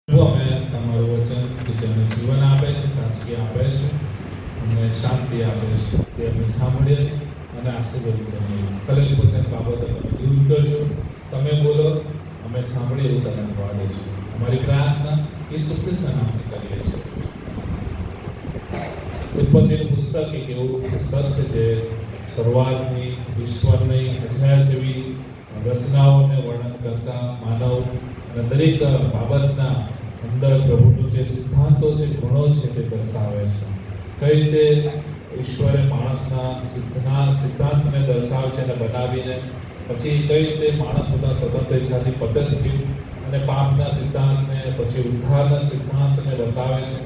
અમે તમારું વચન કે જે અમને જીવન આપે છે, તાજગી આપે છે, અમને શાંતિ આપે છે, તે અમે સાંભળીએ અને આશીર્વાદ બનીએ. ખલેલ વચન બાબતે તમે દૂર કરજો, તમે બોલો, અમે સાંભળીએ એવું તમે થવા દેજો. અમારી પ્રાર્થના ઈસુ ખ્રિસ્તના નામથી કરીએ છીએ. ઉત્પત્તિનું પુસ્તક એક એવું પુસ્તક છે જે શરૂઆતની ઈશ્વરની રચના જેવી રચનાઓને વર્ણન કરતા માનવ અને દરેક બાબતના અંદર પ્રભુનો જે સિદ્ધાંતો છે, ગુણો છે, તે દર્શાવે છે. કઈ રીતે ઈશ્વરે માણસના સિદ્ધાંતને દર્શાવે છે અને બનાવીને પછી કઈ રીતે માણસ બધા સ્વતંત્ર ઈચ્છાથી પતન થયું અને પાપના સિદ્ધાંતને પછી ઉદ્ધારના સિદ્ધાંતને બતાવે છે.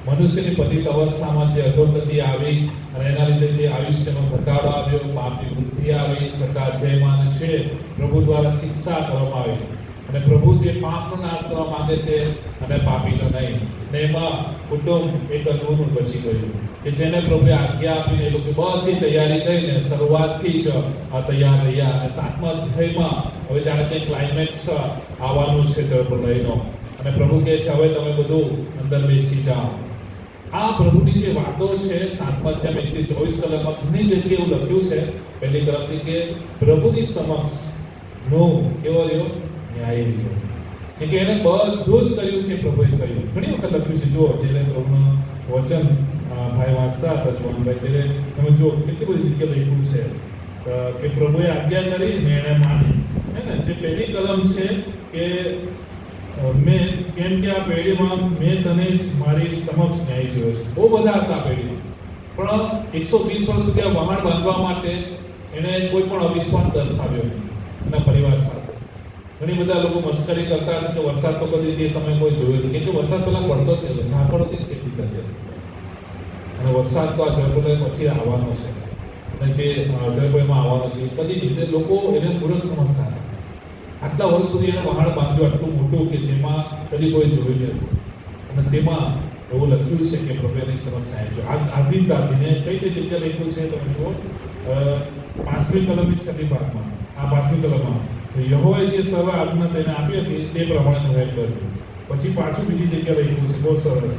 મનુષ્યની પતિત અવસ્થામાં જે અધોગતિ આવી અને એના લીધે જે આયુષ્યનો ઘટાડો આવ્યો, પાપની વૃદ્ધિ આવી, છઠ્ઠા અધ્યાયમાં છે પ્રભુ દ્વારા શિક્ષા કરવામાં આવી અને પ્રભુ જે પાપનો નાશ કરવા માંગે છે અને પાપીનો નહીં. ને એમાં કુટુંબ એક નૂનું બચી ગયું કે જેને પ્રભુએ આજ્ઞા આપીને એ લોકો બધી તૈયારી કરીને શરૂઆતથી જ તૈયાર રહ્યા. અને સાતમા અધ્યાયમાં હવે જાણે કે ક્લાઇમેક્સ આવવાનું છે જળપ્રલયનો અને પ્રભુ કહે છે હવે તમે બધું અંદર બેસી જાઓ. આ પ્રભુની જે વાતો છે સાતમા અધ્યાય 1 થી 24 કલમમાં ઘણી જગ્યાએ એવું લખ્યું છે પહેલી તરફથી કે પ્રભુની સમક્ષ નો કેવો રહ્યો ન્યાય રહ્યો, કે એને બધું જ કર્યું છે પ્રભુએ કહ્યું. ઘણી વખત લખ્યું છે. જો જ્યારે પ્રભુનું વચન ભાઈ વાંચતા હતા જોવાનભાઈ, ત્યારે તમે જો કેટલી બધી જગ્યાએ લખ્યું છે કે પ્રભુએ આજ્ઞા કરી ને એને માની. હે ને જે પહેલી કલમ છે કે મેં કેમ કે આ પેઢીમાં મેં તને જ મારી સમક્ષ ન્યાય જોયો છે. બહુ બધા હતા પેઢીમાં, પણ 120 વર્ષ સુધી આ વહાણ બાંધવા માટે એણે કોઈ પણ અવિશ્વાસ દર્શાવ્યો નહીં એના પરિવાર સાથે. ઘણી બધા લોકો મસ્કરી કરતા હશે કે વરસાદ તો કદી તે સમય કોઈ જોયો નહીં, કે વરસાદ પહેલા પડતો જ નહીં, ઝાકળ હતી ખેતી થતી હતી. અને વરસાદ તો આ જળપ્રલય પછી આવવાનો છે અને જે જળપ્રલયમાં આવવાનો છે કદી રીતે લોકો એને મૂર્ખ સમજતા હતા. આટલા વર્ષ સુધી એને વહાણ બાંધ્યું આટલું મોટું કે જેમાં કદી કોઈ જોયું નહીં હતું. અને તેમાં એવું લખ્યું છે કે પ્રભુની સમક્ષ ન્યાય છે. આધીનતાથી ને કઈ કઈ જગ્યાએ લખ્યું છે તમે જુઓ. 5મી કલમની 6મી ભાગમાં, આ 5મી કલમમાં યહોવાએ જે સર્વ આજ્ઞા તેને આપી હતી તે પ્રમાણે નોંધ કર્યું. પછી પાછું બીજી જગ્યાએ લખ્યું છે, બહુ સરસ.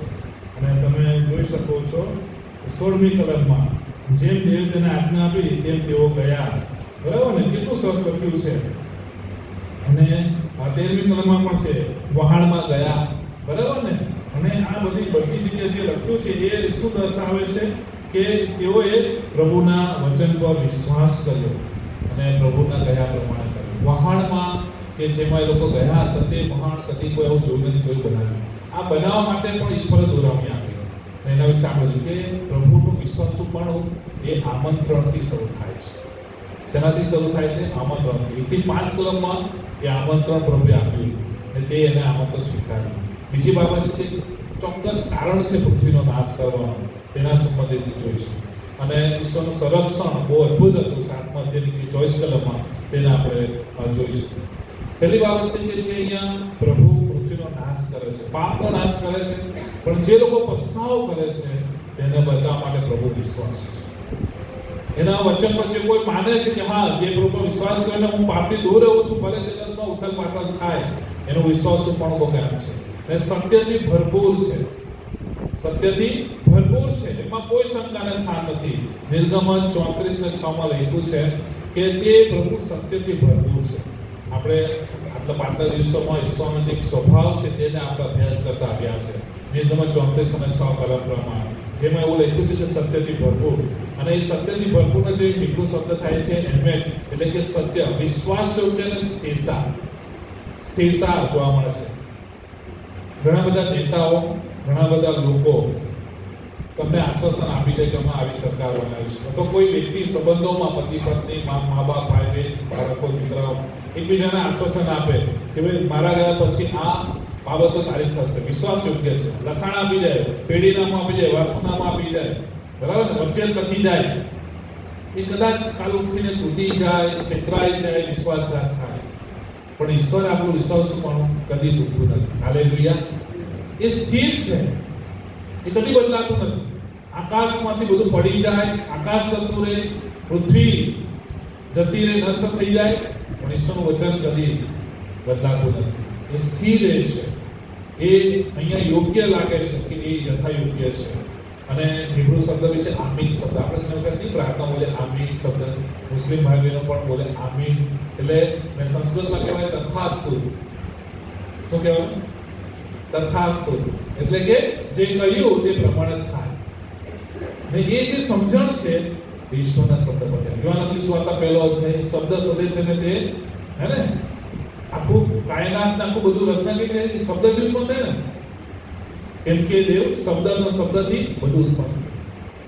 અને તમે જોઈ શકો છો 16મી કલમમાં જેમ દેવે તેને આજ્ઞા આપી તેમ તેઓ ગયા. બરાબર ને, કેટલું સરસ લખ્યું છે. અને 13મી કલમમાં પણ છે વહાણમાં ગયા. બરાબર ને. અને આ બધી જગ્યાએ જે લખ્યું છે એ શું દર્શાવે છે કે તેઓએ પ્રભુના વચન પર વિશ્વાસ કર્યો અને પ્રભુના કહ્યા પ્રમાણે કર્યું. વહાણમાં કે જેમાં એ લોકો ગયા હતા તે વહાણ કદી કોઈ આવું જોયું નથી, કોઈ બનાવ્યું. આ બનાવવા માટે પણ ઈશ્વરે દોરાવણી આપી. અને એના વિશે સાંભળ્યું કે પ્રભુનું વિશ્વાસુપણું એ આમંત્રણથી શરૂ થાય છે. શેનાથી શરૂ થાય છે? આમંત્રણથી. 1 થી 5 કલમમાં એ આમંત્રણ પ્રભુએ આપ્યું અને તે એને આમંત્રણ સ્વીકાર્યું. બીજી બાબત છે કે ચોક્કસ કારણ છે પૃથ્વીનો નાશ કરવાનો, તેના સંબંધિત જોઈશું. અને ઈશ્વરનું સંરક્ષણ બહુ અદ્ભુત હતું 7મા અધ્યાયની 24 કલમમાં, તેને આપણે જોઈશું. પહેલી બાબત છે કે જે અહીંયા પ્રભુ પૃથ્વીનો નાશ કરે છે, પાપનો નાશ કરે છે, પણ જે લોકો પસ્તાવો કરે છે તેને બચાવવા માટે પ્રભુ વિશ્વાસ છે. એના વચન પર જે કોઈ માને છે કે હા જે પ્રભુ વિશ્વાસ કરીને હું પાપથી દૂર રહું છું, ભલે જગતમાં ઉથલ પાથલ થાય, એનો વિશ્વાસ પણ બહુ કામ છે. અને સત્યથી ભરપૂર છે, સત્યથી ભરપૂર છે, એમાં કોઈ શંકાને સ્થાન નથી. નિર્ગમન 34:6 લખ્યું છે કે તે પ્રભુ સત્યથી ભરપૂર છે. આપણે આટલા પાછલા દિવસોમાં ઈશ્વરનો જે સ્વભાવ છે તેને આપણે અભ્યાસ કરતા આવ્યા છે. નિર્ગમન 34:6 કલમ પ્રમાણે જેમાં એવું લખ્યું છે કે સત્યથી ભરપૂર. અને એ સત્યથી ભરપૂરનો જે હિબ્રુ શબ્દ થાય છે એમેન, એટલે કે સત્ય, વિશ્વાસ યોગ્ય અને સ્થિરતા જોવા મળે છે. ઘણા બધા નેતાઓ, ઘણા બધા લોકો તમને આશ્વાસન આપી દે કે અમે આવી સરકાર બનાવીશું, અથવા કોઈ વ્યક્તિ સંબંધોમાં પતિ પત્ની, મા બાપ, ભાઈ બહેન, બાળકો, દીકરાઓ એકબીજાને આશ્વાસન આપે કે ભાઈ મારા ગયા પછી આ બાબતો તારી થશે, વિશ્વાસ યોગ્ય છે. લખાણ આપી જાય, પેઢીનામું આપી જાય, વારસોનામું આપી જાય, બરાબર ને, વસિયત લખી જાય. એ કદાચ કાલ ઉઠીને તૂટી જાય, છેતરાઈ જાય, વિશ્વાસઘાત થાય, પણ ઈશ્વર આપણું વિશ્વાસુપણું કદી તૂટતું નથી. હાલેલુયા. એ સ્થિર છે, એ કદી બદલાતું નથી. આકાશમાંથી બધું પડી જાય, આકાશ જતું રહે, પૃથ્વી જતી રહે, નષ્ટ થઈ જાય, પણ ઈશ્વરનું વચન કદી બદલાતું નથી. એ સ્થિર રહેશે. એ અહીંયા યોગ્ય લાગે છે કે એ યથાયોગ્ય છે. અને હિબ્રુ શબ્દ વિશે આમીન શબ્દ, આપણે ઘણી વખત નહીં પ્રાર્થના બોલે આમીન શબ્દ, મુસ્લિમ ભાઈ બહેનો પણ બોલે આમીન, એટલે ને સંસ્કૃતમાં કહેવાય તથાસ્તુ. શું કહેવાય? તથાસ્તુ, એટલે કે જે કહ્યું તે પ્રમાણે થાય. ને એ જે સમજણ છે ઈશ્વરના શબ્દ પર. યોહાનની સુવાર્તા પહેલો અધ્યાય, શબ્દ સદે થઈને તે હે ને આખું કાયનાતના આખું બધું રચના કઈ થાય એ શબ્દથી ઉત્પન્ન થાય ને, કેમ કે દેવ શબ્દથી બધું ઉત્પન્ન થયું.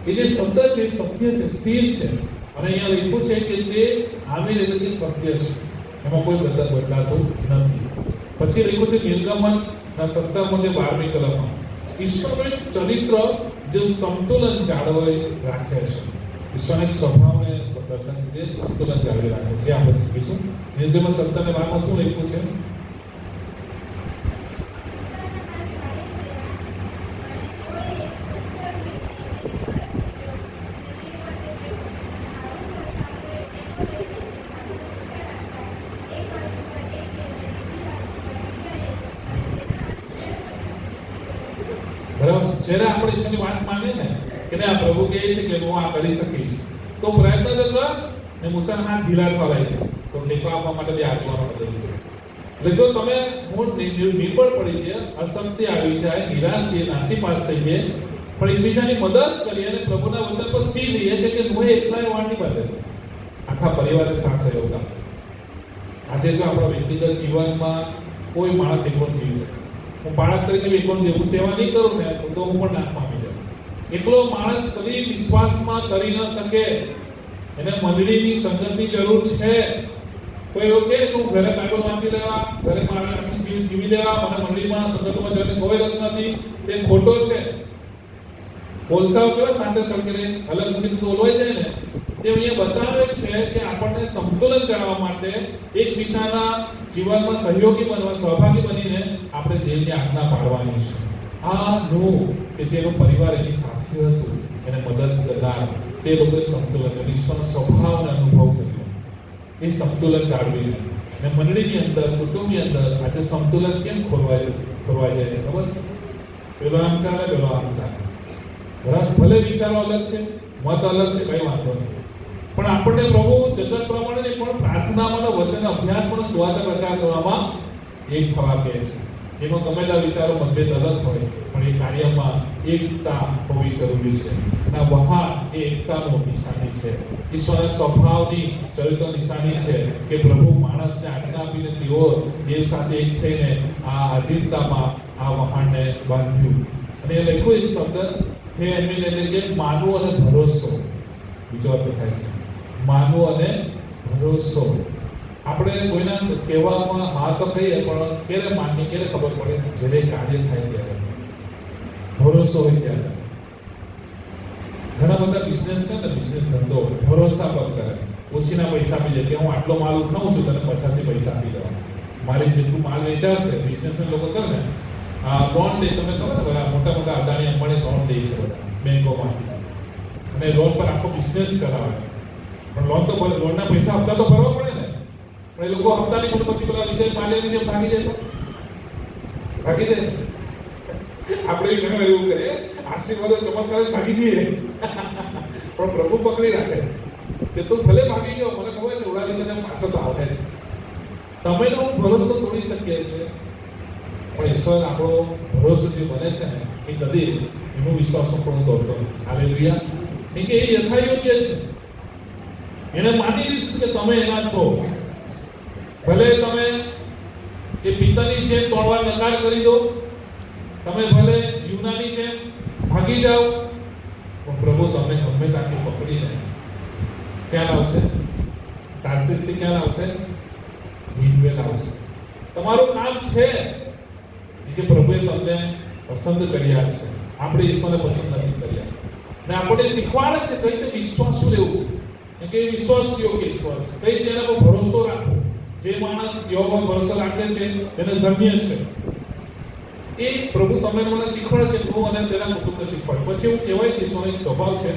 એ જે શબ્દ છે સત્ય છે, સ્થિર છે. અને અહીંયા લખ્યું છે કે તે આમીન એટલે કે સત્ય છે, એમાં કોઈ બદલાતું નથી. પછી લખ્યું છે નિર્ગમનના 17-12મી કલમમાં ઈશ્વરનું ચરિત્ર જે સંતુલન જાળવી રાખે છે, ઈશ્વરના સ્વભાવને દર્શાવી જે સંતુલન જાળવી રાખે છે, આપણે શીખીશું. નિર્ગમન 17-12માં શું લખ્યું છે? જ્યારે આપણે ઈશ્વરની વાત માને ને કે આ પ્રભુ કહે છે કે હું આ કરી શકીશ, તો પ્રયત્ન તો કર. ને મૂસાના હાથ ઢીલા થવા લાગ્યા, તો ટેકો આપવા માટે બે આગેવાનો મદદ લીધી. એટલે જો તમે નિર્બળ પડી જાય, અશક્તિ આવી જાય, નિરાશ થઈએ, નાસીપાસ થઈએ, પણ એકબીજાની મદદ કરીએ અને પ્રભુના વચન પર સ્થિર રહીએ કે હું એકલા વાળ નહીં બાંધે, આખા પરિવારને સાથ સહયોગ આપે. આજે જો આપણા વ્યક્તિગત જીવનમાં કોઈ માણસ એકલો જીવી શકે, હું બાળક તરીકે એકલો જેવું સેવા નહીં કરું ને તો હું પણ નાશ પામી જાઉં. એકલો માણસ કદી વિશ્વાસમાં કરી ન શકે, એને મંડળીની સંગતની જરૂર છે. કોઈ એવું કહે કે હું ઘરે બાઇબલ વાંચી લેવા, ઘરે મારે આટલું જીવી લેવા, મને મંડળીમાં સંગતમાં જઈને કોઈ રસ નથી, તે ખોટો છે. કોલસાઓ કેવા સાથે સરકે અલગ મૂકી તો ઓલવાઈ જાય ને, તે અહીંયા બતાવે છે કે આપણને સંતુલન જાળવવા માટે એકબીજાના જીવનમાં સહયોગી બનવા, સહભાગી બનીને આપણે દેવની આજ્ઞા પાળવાની છે. આ નું કે જેનો પરિવાર એની સાથે હતું, એને મદદ કરનાર, તે લોકોએ સંતુલન, ઈશ્વરનો સ્વભાવનો અનુભવ કર્યો, એ સંતુલન જાળવી. અને મંડળીની અંદર, કુટુંબની અંદર આજે સંતુલન કેમ ખોરવાઈ જાય છે ખબર છે? પેલો આમ ચાલે, પેલો આમ ચાલે, બરાબર? ભલે વિચારો અલગ છે, મત અલગ છે, કઈ વાંધો નહીં, પણ આપણને પ્રભુ જગત પ્રમાણે નહીં પણ પ્રાર્થનામાં, વચન અભ્યાસમાં, સુવાર્તા પ્રચાર કરવામાં એક થવા કહે છે. જેમાં ગમેલા વિચારો મતભેદ અલગ હોય, પણ એ કાર્યમાં એકતા હોવી જરૂરી છે. ના વહાણ એ એકતાનો નિશાની છે, ઈશ્વરના સ્વભાવની ચરિત્ર નિશાની છે કે પ્રભુ માણસને આજ્ઞા આપીને તેઓ દેવ સાથે એક થઈને આ આધીનતામાં આ વહાણને બાંધ્યું. અને એ લખ્યું એક શબ્દ હે એમીન, એટલે કે માનવું અને ભરોસો. બીજો અર્થ થાય છે માનવું અને ભરોસો. આપણે કોઈના કહેવામાં હા તો કહીએ, પણ ક્યારે માનીએ, ક્યારે ખબર પડે? જ્યારે કાર્ય થાય ત્યારે, ભરોસો હોય ત્યારે. ઘણા બધા બિઝનેસ કરે ને, બિઝનેસ ધંધો ભરોસા પર કરે, ઓછીના પૈસા આપી જાય કે હું આટલો માલ ઉઠાવું છું, તને પછાડથી પૈસા આપી દેવા, મારી જેટલું માલ વેચાશે. બિઝનેસમેન લોકો કરે ને લોન દે, તમને ખબર ને, બધા મોટા મોટા અદાણી અંબાણી લોન દે છે બધા બેંકોમાંથી, અને લોન પર આખો બિઝનેસ ચલાવે. પણ લોનના પૈસા હપ્તા તો ભરવા પડે ને, પણ એ લોકો હપ્તા નહીં પણ પછી પેલા વિચાર પાલિયાની જેમ ભાગી જાય. આપણે ઘણી વાર એવું કરીએ, આશીર્વાદો ચમત્કાર ભાગી જઈએ, પણ પ્રભુ પકડી રાખે કે તું ભલે ભાગી ગયો, મને ખબર છે ઉડાડી તને પાછો તો આવે. તમે હું ભરોસો તોડી શકીએ છીએ, પણ ઈશ્વર આપણો ભરોસો જે બને છે ને એ કદી એનું વિશ્વાસ પણ તોડતો નથી. હાલેલુયા. કેમ કે એ યથાયોગ્ય છે. એને માની લીધું કે તમે એના છો. ભલે તમે એ પિત્તળની જેમ તોડવા નકાર કરી દો, તમે ભલે યુનાની જેમ ભાગી જાઓ, પણ પ્રભુ તમને ગમે ત્યાંથી પકડીને ક્યાં લાવશે? તાર્સીસથી ક્યાં લાવશે? નીનવે લાવશે. તમારું કામ છે કે પ્રભુએ તમને પસંદ કર્યા છે, આપણે ઈશ્વરને પસંદ નથી કર્યા. અને આપણે શીખવાડે છે કઈ રીતે વિશ્વાસુ રહેવું, કે વિશ્વાસ યોગ્ય ઈશ્વર છે, કઈ રીતે એના પર ભરોસો રાખવો. જે માણસ યોગ પર ભરોસો રાખે છે તેને ધન્ય છે. એ પ્રભુ તમને મને શીખવાડે છે, હું અને તેના કુટુંબને શીખવાડે. પછી એવું કહેવાય છે ઈશ્વરનો એક સ્વભાવ છે,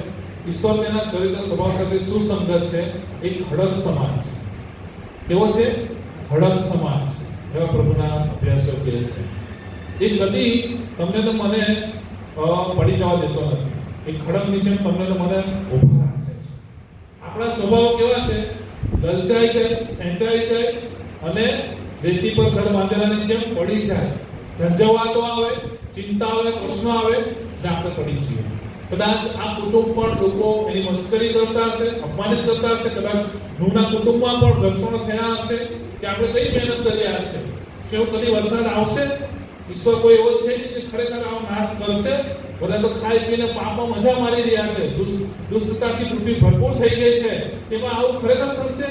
ઈશ્વર તેના ચરિત્ર સ્વભાવ સાથે સુસંગત છે, એક ખડક સમાન છે. કેવો છે? ખડક સમાન છે. એવા પ્રભુના અભ્યાસો કહે છે. એ કદી તમને ને મને પડી જવા દેતો નથી. એ ખડક નીચે તમને ને મને ઊભા રાખે છે. આપણા સ્વભાવ કેવા છે? લલચાઈ જાય, ખેંચાઈ જાય અને રેતી પર ઘર બાંધેલાની જેમ પડી જાય. ઝંઝાવાતો આવે, ચિંતા આવે, પ્રશ્ન આવે અને આપણે પડી જઈએ. કદાચ આ કુટુંબ પણ લોકો એની મસ્કરી કરતા હશે, અપમાનિત કરતા હશે. કદાચ નૂના કુટુંબમાં પણ ઘર્ષણો થયા હશે કે આપણે કઈ મહેનત કરી રહ્યા છે. શું કદી વરસાદ આવશે? ઈશ્વર કોઈ એવો છે કે જે ખરેખર આવો નાશ કરશે? બધા તો ખાઈ પીને પાપમાં મજા મારી રહ્યા છે. દુષ્ટતાથી પૃથ્વી ભરપૂર થઈ ગઈ છે. તેમાં આવું ખરેખર થશે?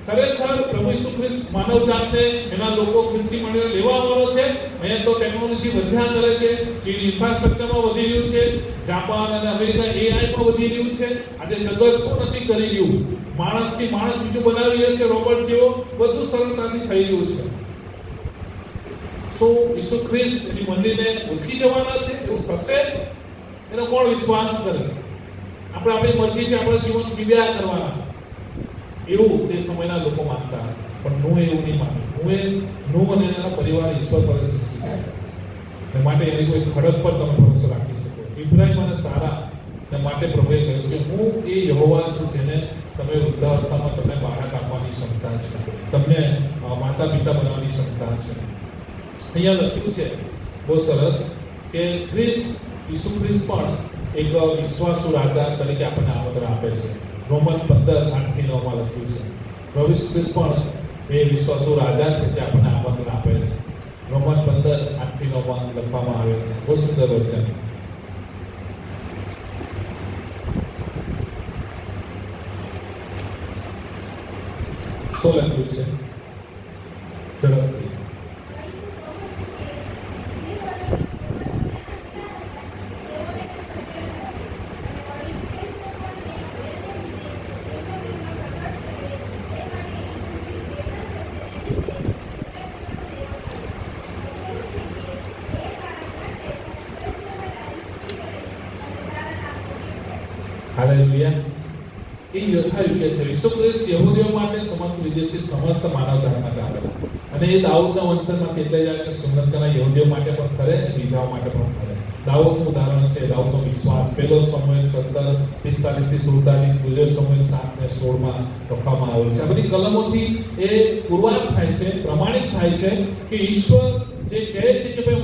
ખરેખર પ્રભુ ઈસુ ખ્રિસ્ત માનવ જાતને, એના લોકો ખ્રિસ્તી મંડળીને લેવા આવવાનો છે. અહીંયા તો ટેકનોલોજી વધ્યા કરે છે. ચીન ઇન્ફ્રાસ્ટ્રક્ચરમાં વધી રહ્યું છે. જાપાન અને અમેરિકા એઆઈમાં વધી રહ્યું છે. આજે જગત શું નથી કરી રહ્યું? માણસથી માણસ બીજું બનાવી રહ્યો છે, રોબોટ જેવો. બધું સરળતાથી થઈ રહ્યું છે. શું ઈસુ ખ્રિસ્ત એની મંડળીને ઉચકી જવાના છે? એવું થશે? એનો કોણ વિશ્વાસ કરે? આપણે આપણી મરજીથી આપણા જીવન જીવ્યા કરવાના, એવું તે સમયના લોકો માનતા. પણ નૂહ એવું નહીં માન્યું. નૂહ અને એના પરિવાર ઈશ્વર પર જ સૃષ્ટિ છે. એ માટે એની કોઈ ખડક પર તમે ભરોસો રાખી શકો. ઇબ્રાહિમ અને સારા ને માટે પ્રભુએ કહ્યું છે કે હું એ યહોવા છું જેને તમે વૃદ્ધાવસ્થામાં તમને બાળક આપવાની ક્ષમતા છે, તમને માતા પિતા બનાવવાની ક્ષમતા છે. અહીંયા લખ્યું છે બહુ સરસ કે ઈસુ ખ્રિસ્ત પણ એક વિશ્વાસુ રાજા તરીકે આપણને આમંત્રણ આપે છે. રોમન 15:8-9 લખ્યું છે. પ્રભુ ઈસુ ખ્રિસ્ત પણ એ વિશ્વાસુ રાજા છે જે આપણને આમંત્રણ આપે છે. રોમન 15:8-9 લખવામાં આવેલ છે. બહુ સુંદર વચન. શું લખ્યું છે? ઝડપથી. હાલેલુયા. એ યથાયોગ્ય છે. ઈસુ ખ્રિસ્ત યહૂદીઓ માટે, સમસ્ત વિદેશી, સમસ્ત માનવ જાત માટે આવેલા. અને એ દાઉદના વંશમાંથી એટલે જ કે સુન્નત કરના યહૂદીઓ માટે પણ ખરે અને બીજાઓ માટે પણ ખરે. દાઉદનું ઉદાહરણ છે, દાઉદનો વિશ્વાસ. પહેલો સમુએલ 17:45-47, બીજો સમુએલ 7:16 લખવામાં આવેલું છે. આ બધી કલમોથી એ પુરવાર થાય છે, પ્રમાણિત થાય છે કે ઈશ્વર જે કહે છે કે ભાઈ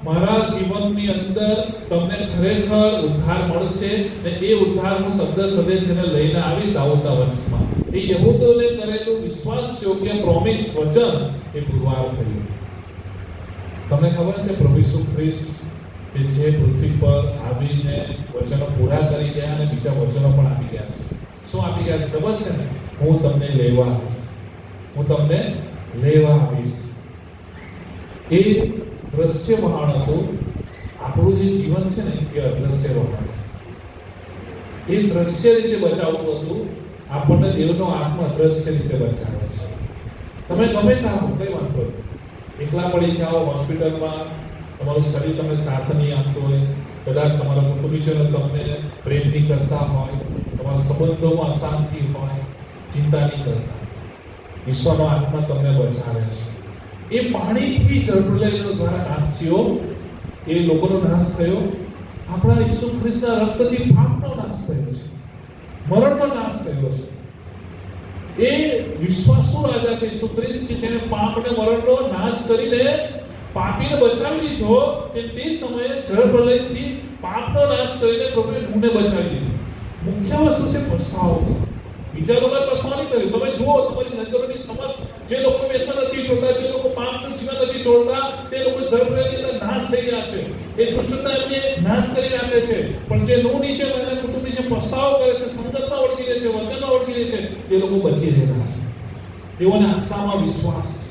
મારા જીવનની અંદર તમને ખરેખર ઉદ્ધાર મળશે ને એ ઉદ્ધાર હું શબ્દ તેને લઈને આવીશ દાઉદના વંશમાં. એ યહૂદોને કરેલું વિશ્વાસ યોગ્ય પ્રોમિસ વચન એ પુરવાર થયું. તમને ખબર છે પ્રભુ ઈસુ ખ્રિસ્ત કે જે પૃથ્વી પર આવીને વચનો પૂરા કરી ગયા અને બીજા વચનો પણ આપી ગયા છે. શું આપી ગયા છે ખબર છે ને? હું તમને લેવા આવીશ, હું તમને લેવા આવીશ. એ દ્રશ્ય વહાણ હતું. આપણું જે જીવન છે ને એ અદ્રશ્ય વહાણ છે. એ દ્રશ્ય રીતે બચાવતું હતું. આપણને દેવનો આત્મા અદ્રશ્ય રીતે બચાવે છે. તમે ગમે ત્યાં હો, કઈ વાંધો નહીં. એકલા પડી જાઓ હોસ્પિટલમાં, તમારું શરીર તમને સાથ નહીં આપતું હોય, કદાચ તમારા કુટુંબીજનો તમને પ્રેમ નહીં કરતા હોય, તમારા સંબંધોમાં અશાંતિ હોય, ચિંતા નહીં કરતા. ઈશ્વરનો આત્મા તમને બચાવે છે. એ પાણીથી જળપ્રલય દ્વારા નાશ થયો, એ લોકોનો નાશ થયો. આપણા ઈસુ ખ્રિસ્તના રક્તથી પાપનો નાશ થયો છે, મરણનો નાશ થયો છે. એ વિશ્વાસુ રાજા છે ઈસુ ખ્રિસ્ત કે જેને પાપને મરણનો નાશ કરીને પાપીને બચાવી લીધો. તે સમયે જળપ્રલયથી પાપનો નાશ કરીને પ્રભુએ નૂહને બચાવી દીધો. મુખ્ય વસ્તુ છે પસ્તાવો. બીજા લોકો પસ્તાવો નહીં કર્યો. તમે જુઓ તમારી નજરોની સમક્ષ જે લોકો વ્યસન નથી છોડતા, જે લોકો પાપનું જીવન નથી છોડતા, તે લોકો જળપ્રલયની અંદર નાશ થઈ ગયા છે. એ દુષ્ટતા એમને નાશ કરી નાખે છે. પણ જે નૂહ નીચે એના કુટુંબની જે પસ્તાવો કરે છે, સંગતમાં વળગી રહે છે, વચનમાં વળગી રહે છે, તે લોકો બચી રહેલા છે. તેઓને આશામાં વિશ્વાસ છે.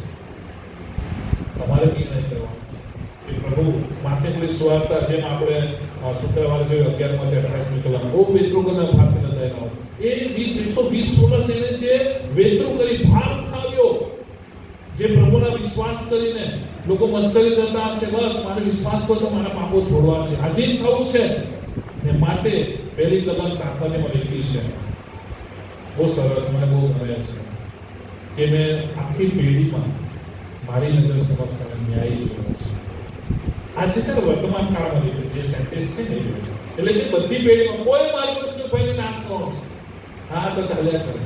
તમારે નિર્ણય કરવાનો છે કે પ્રભુ માથેની સુવાર્તા જેમ આપણે શુક્રવારે જોયું 11-28 કલાક ઓ વેત્રુકના ભાથે નદાયનો એ 120 એને જે વેત્રુ કરી ભાર ઉઠાવ્યો, જે પ્રભુના વિશ્વાસ કરીને લોકો મસ્કરી કરતા હશે, બસ મારે વિશ્વાસ કરશો, મારા પાપો છોડવા છે, આધીન થવું છે ને માટે પહેલી કલમ 7 લખી છે. બહુ સરસ, મને બહુ ગમે છે કે મેં આખી પેઢીમાં મારી નજર સમક્ષ ન્યાય જોયો છે. આજે છે ને વર્તમાન કાળમાં લીધું જે સેન્ટેન્સ છે ને એટલે કે બધી પેઢીમાં કોઈ માર્ગ વસ્તુ ભાઈને નાશ થવાનો છે. હા તો ચાલ્યા કરે.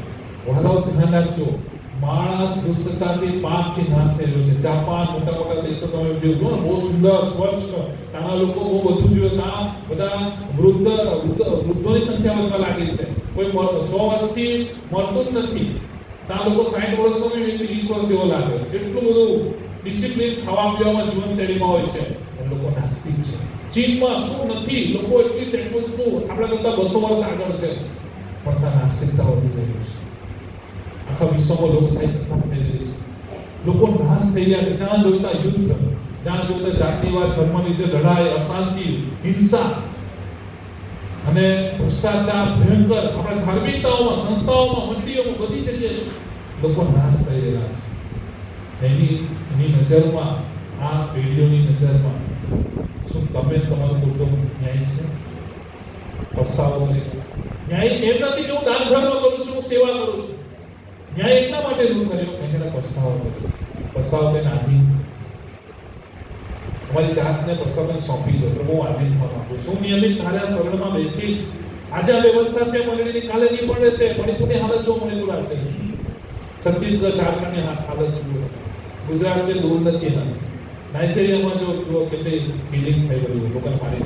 વહાલાઓ ધ્યાન રાખજો, માણસ દુષ્ટતાથી પાપથી નાશ થઈ રહ્યો છે. જાપાન મોટા મોટા દેશો તમે જોજો ને, બહુ સુંદર સ્વચ્છ, ત્યાંના લોકો બહુ વધુ જોઈએ, ત્યાં બધા વૃદ્ધોની સંખ્યા વધવા લાગી છે. કોઈ 100 વર્ષથી મરતું જ નથી. ત્યાં લોકો 60 વર્ષનો બી વ્યક્તિ 20 વર્ષ જેવો લાગે. એટલું બધું ડિસિપ્લિન ખાવા પીવામાં જીવનશૈલીમાં હોય છે. એ લોકો નાસ્તિક છે. ચીનમાં શું નથી, લોકો એટલી ટેકનોલોજી આપણા કરતા 200 વર્ષ આગળ છે, પણ ત્યાં નાસ્તિકતા વધી રહી છે. આખા વિશ્વમાં લોકશાહી ખતમ થઈ રહી છે. લોકો નાશ થઈ રહ્યા છે. જ્યાં જોતા યુદ્ધ, જ્યાં જોતા જાતિવાદ, ધર્મ લીધે લડાઈ, અશાંતિ, હિંસા અને ભ્રષ્ટાચાર ભયંકર. આપણા ધાર્મિકતાઓમાં, સંસ્થાઓમાં, મંડીઓમાં, બધી જગ્યાએ લોકો નાશ થઈ રહ્યા છે. એની નજરમાં, આ પેઢીઓની નજરમાં શું તમે તમારું કુટુંબ ન્યાય છે? પસ્તાવો કરે. ન્યાય એમ નથી કે હું દાન ધર્મ કરું છું, હું સેવા કરું છું. ન્યાય એટલા માટે ન કર્યો કે એને પસ્તાવો કર્યો. પસ્તાવો કરીને આધીન તમારી જાતને પસ્તાવને સોંપી દો. પ્રભુ હું આધીન થવા માંગુ છું. હું નિયમિત તારા શરણમાં બેસીશ. આજે આ વ્યવસ્થા છે મંડળીની, કાલે નહીં પણ રહેશે. મણિપુરની હાલત જો મણિપુર આજે, છત્તીસગઢ, ઝારખંડની હાલત જુઓ, ગુજરાત જે દૂર નથી એનાથી. નાઇજીરિયામાં જો જુઓ કેટલી હિલિંગ થઈ ગયું, લોકોને મારી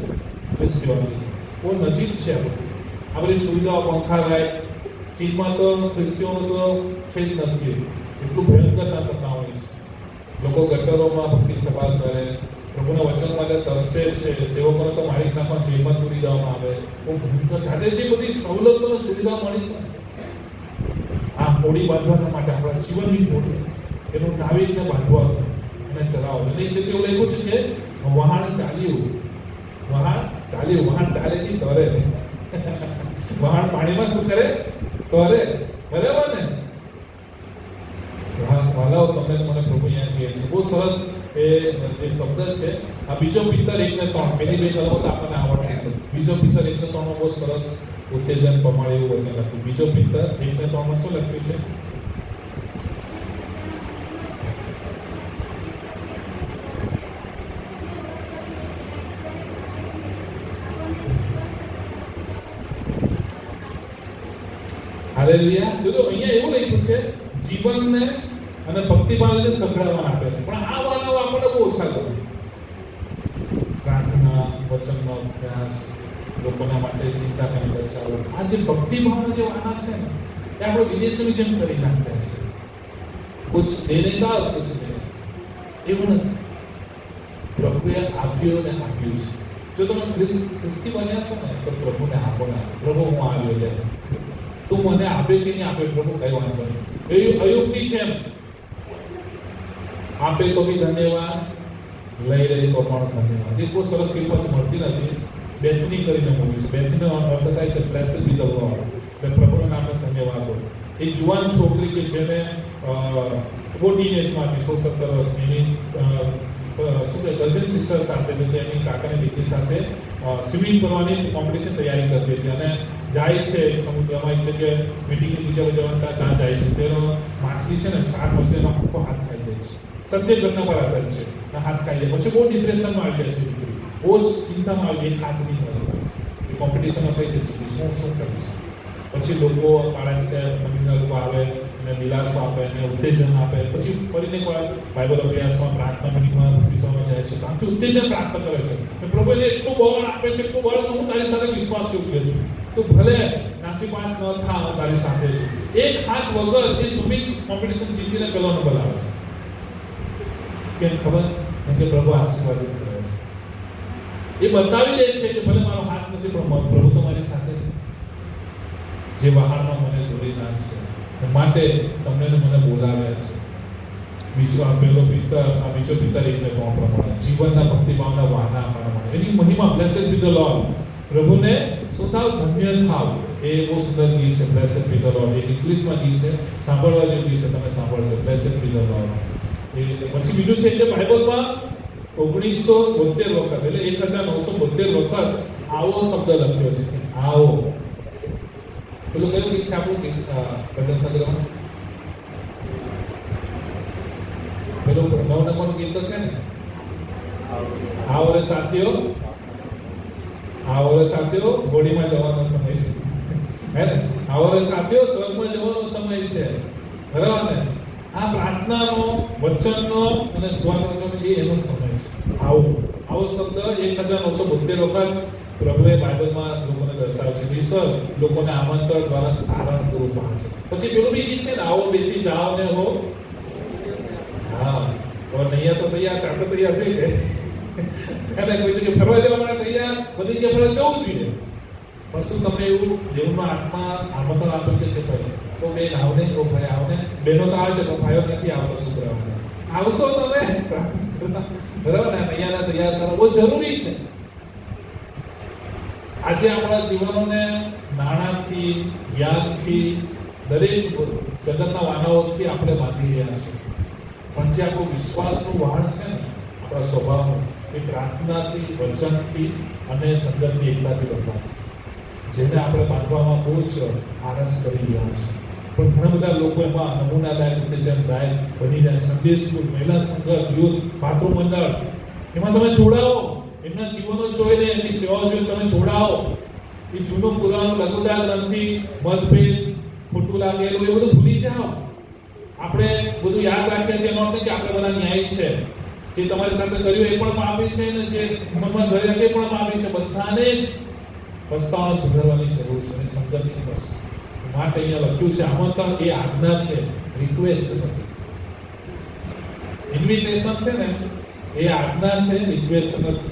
ખ્રિસ્તીઓની બહુ નજીક છે. આ બધી સુવિધાઓ, પંખા લાઈટ. ચીનમાં તો ખ્રિસ્તીઓનું તો છે જ નથી. એટલું ભયંકરના સત્તાઓની છે. લોકો ગટરોમાં ભક્તિ સભા કરે, પ્રભુના વચન માટે તરસે છે. સેવકોને તો મારી નાખવા જેલમાં પૂરી દેવામાં આવે. બહુ ભયંકર છે. આજે જે બધી સવલતો અને સુવિધાઓ મળી છે, આ હોડી બાંધવાના માટે આપણા જીવનની હોડી, એનું નાવિકને બાંધવા અને ચલાવો. અને એ જગ્યાએ એવું લખ્યું છે કે વહાણ ચાલ્યું, વહાણ ચાલે નહીં તરે. વહાણ પાણીમાં શું કરે? તરે. બરાબર ને? વાલાઓ તમને મને પ્રભુ અહીંયા કહે છે, બહુ સરસ એ જે શબ્દ છે. આ બીજો પિત્તર 1:3, પેલી બે કલમો તો આપણને આવડતી છે. બીજો પિત્તર 1:3 બહુ સરસ ઉત્તેજન પ્રમાણે એવું વચન લખ્યું. બીજો પિત્તર 1:3 શું લખ્યું છે? હાલેલુયા. જો અહીંયા એવું લખ્યું છે, જીવનને અને ભક્તિભાવને સંભળાવવા આપે છે. પણ આ વાળાઓ આપણને બહુ ઓછા કરે. પ્રાર્થના, વચનનો અભ્યાસ, લોકોના માટે ચિંતા કરી બચાવો, આ જે ભક્તિભાવના જે વાળા છે ને, એ આપણે વિદેશોની જેમ કરી નાખ્યા છે. કુછ દેને કા કુછ દેને, એવું નથી. પ્રભુએ આપ્યું ને આપ્યું છે. જો તમે ખ્રિસ્તી બન્યા છો ને, તો પ્રભુને આપો ને. પ્રભુ હું આવ્યો લે, તું મને આપે કે નહીં આપે પ્રભુ કઈ વાંધો નહીં. અયુબની છે એમ, આપે તો બી ધન્યવાદ, લઈ રહી તો પણ ધન્યવાદ. એ બહુ સરસ ફિલ્મ છે, મળતી નથી. બેથની કરીને મૂવી છે. બેથનો અર્થ થાય છે બ્લેસડ બી ધ લોર્ડ, એટલે પ્રભુના નામે ધન્યવાદ હોય. એ જુવાન છોકરી કે જેને બહુ ટીનેજમાં હતી, 16-17 વર્ષની, એની શું કહે કઝિન સિસ્ટર સાથે, એટલે એની કાકાની દીકરી સાથે સ્વિમિંગ કરવાની કોમ્પિટિશન તૈયારી કરતી હતી. અને જાય છે સમુદ્રમાં, એક જગ્યાએ મીટિંગની જગ્યાએ જવાનું, ત્યાં જાય છે. તેનો માછલી છે ને, શાર્ક માછલીનો આખો હાથ ખાઈ જાય છે. સત્ય ઘટના પર આધારિત છે. હાથ ખાઈ જાય. પછી બહુ ડિપ્રેશનમાં આવી જાય છે દીકરી, બહુ ચિંતામાં આવી જાય. હાથ નહીં મળે, એ કોમ્પિટિશનમાં કઈ દે છે, શું કરીશ. પછી લોકો બાળક છે, મંદિરના લોકો આવે અને દિલાસો આપે અને ઉત્તેજન આપે. પછી ફરીને એકવાર બાઇબલ અભ્યાસમાં, પ્રાર્થના મિટિંગમાં, ભક્તિસભામાં જાય છે. આમથી ઉત્તેજન પ્રાપ્ત કરે છે. પ્રભુ એને એટલું બળ આપે છે, એટલું બળ કે હું તારી સાથે વિશ્વાસ યોગ્ય છું. તો ભલે નાસીપાસ ન થા, હું તારી સાથે છું. એક હાથ વગર એ સ્વિમિંગ કોમ્પિટિશન જીતીને પેલો નંબર આવે છે. કેમ ખબર? કે પ્રભુ આશીર્વાદિત કરે છે. એ બતાવી દે છે કે ભલે મારો હાથ નથી, પણ પ્રભુ તો મારી સાથે છે. જે વહાણમાં મને દોરી નાખશે માટે તમને મને બોલાવ્યા છે. બીજો આ પહેલો પિત્તર, આ બીજો પિત્તર 1:3 પ્રમાણે જીવનના ભક્તિભાવના વાહના આપવા માટે એની મહિમા. બ્લેસડ બી ધ લોર્ડ, પ્રભુને શું થાવ? ધન્ય થાવ. એ બહુ સુંદર ગીત છે, બ્લેસડ બી ધ લોર્ડ. એ ઇંગ્લિશમાં ગીત છે, સાંભળવા જેવું ગીત છે, તમે સાંભળજો. બ્લેસડ બી ધ લોર્ડ. એ પછી બીજું છે કે બાઇબલમાં 1972 વખત, એટલે 1972 વખત આવો શબ્દ લખ્યો છે, આવો. પેલું કયું ગીત છે આપણું ભજન સંગ્રહમાં? પેલું 9 નંબરનું ગીત તો છે ને, આ વર્ષ સાથીઓ હોળીમાં જવાનો સમય છે, હે ને? આ વર્ષ સાથીઓ સ્વર્ગમાં જવાનો સમય છે, બરાબર ને? આ પ્રાર્થનાનો, વચનનો અને સ્વરવચન એનો સમય છે. આવો શબ્દ 1972 વખત પ્રભુએ બાઇબલમાં લોકોને દર્શાવ્યો છે. ઈશ્વર લોકોને આમંત્રણ દ્વારા તારણ પૂરું પાડે છે. પછી પેલું બી ગીત છે ને, આવો બેસી જાઓ ને હો. હા, તો નૈયા તો તૈયાર છે, આપણે તૈયાર છે કે અને કોઈ જગ્યાએ ફરવા જવા માટે તૈયાર, બધી જગ્યાએ ફરવા જવું જોઈએ. પણ શું તમને એવું દેવમાં આત્મા આમંત્રણ આપ્યું કે છે ભાઈ, તો બેન આવને, ઓ ભાઈ આવને, બહેનો તો આવે છે તો ભાઈઓ નથી આવતા, શું કરવાનું? આવશો તમે, બરાબર ને? નૈયાને તૈયાર કરો, બહુ જરૂરી છે. આજે આપણા જીવનોને નાણાંથી, જ્ઞાનથી, દરેક જગતના વાનાઓથી આપણે બાંધી રહ્યા છીએ. પણ જે આપણું વિશ્વાસનું વહાણ છે ને, આપણા સ્વભાવનું, એ પ્રાર્થનાથી, વચનથી અને સંગતની એકતાથી બંધાશે. જેને આપણે બાંધવામાં બહુ જ આળસ કરી રહ્યા છે. પણ ઘણા બધા લોકો એમાં નમૂનાદાયક રીતે જેમ ગાયક બની જાય. સન્ડે સ્કૂલ, મહિલા સંગત, યુથ, માતૃમંડળ, એમાં તમે જોડાઓ. એમના જીવનો જોઈને, એમની સેવાઓ જોઈને તમે જોડાઓ. એ જૂનું પુરાણું લઘુતા ગ્રંથિ, મતભેદ, ખોટું લાગેલું, એ બધું ભૂલી જાઓ. આપણે બધું યાદ રાખીએ છીએ, એનો અર્થ કે આપણે બધા ન્યાયી છે. જે તમારી સાથે કર્યું એ પણ માફી છે, ને જે મનમાં ધરી રાખે એ પણ માફી છે. બધાને જ પસ્તાવાનો સુધારવાની જરૂર છે, અને સંગતિ થશે. માટે અહીંયા લખ્યું છે આમંત્રણ એ આજ્ઞા છે, રિક્વેસ્ટ નથી. ઇન્વિટેશન છે ને, એ આજ્ઞા છે, રિક્વેસ્ટ નથી.